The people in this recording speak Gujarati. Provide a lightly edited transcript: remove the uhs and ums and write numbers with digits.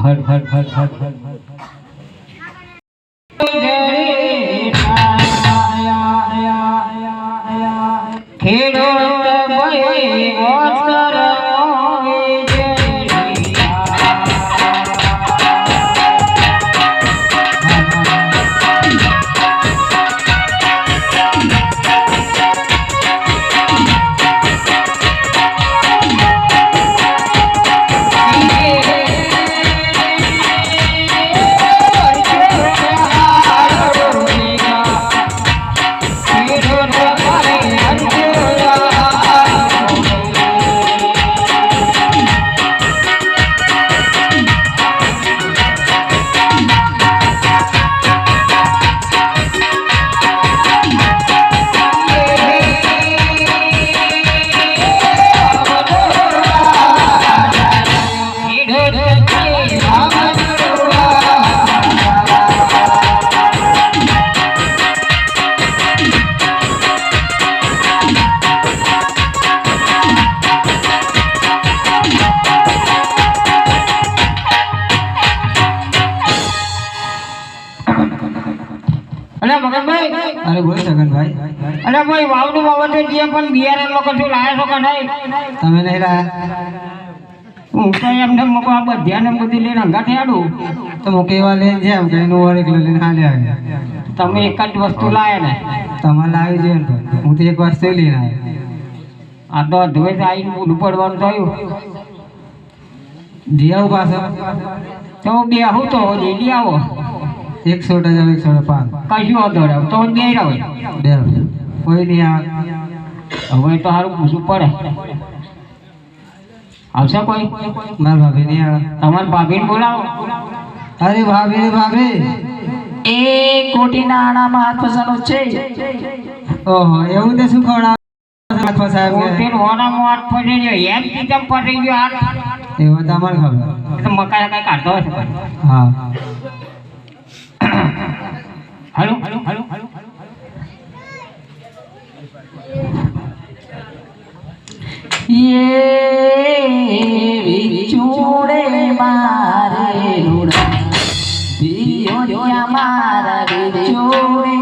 હર હર હર હર હર ખેડૂત ભાઈ વસ્ત્ર અરે બોલ સગન ભાઈ. અરે ભાઈ વાવનું વાવતે જે પણ બિયારણ લોકો શું લાયા છો કે નહીં? તમે નહીં લાયા? હું તો એમને મકો આ બધાને બધી લઈને અંગાથે આડું તો હું કેવા લઈને જેમ કે એનું ઓર એકલો લઈને હાલે આવે. તમે એક જ વસ્તુ લાયા ને તમારે લાવી જોઈએ ને. હું તો એક વસ્તુ લઈને આવ્યો. આ તો ધોઈ આવીને બુઢું પડવાનું થયું. જી આવું પાછા તો બે હું તો જઈ આવો 100 105 કશું વાંધો રહ્યો તો બે રહ્યો બે કોઈ નહીં આવે. હવે તો સારું પૂછવું પડે. આવશે કોઈ? મારા ભાભી નહીં આવે. તમારા ભાભીને બોલાવો. અરે ભાભી રે ભાભી એ કોટીના આણામાં હાથ ફસાનો છે. ઓહો એવું તે શું ખવડાવ હાથ ફસાય કે તેલ હોનામાં હાથ ફરી ગયો એમ કીધમ ફરી ગયો હાથ એવું તમારે ખબર. તો મકાઈ કઈ કાઢતો હશે પણ. હા હાલો હાલો હાલો હાલો ये विचूड़े मारे रुड़ा दियो मारा विचूड़े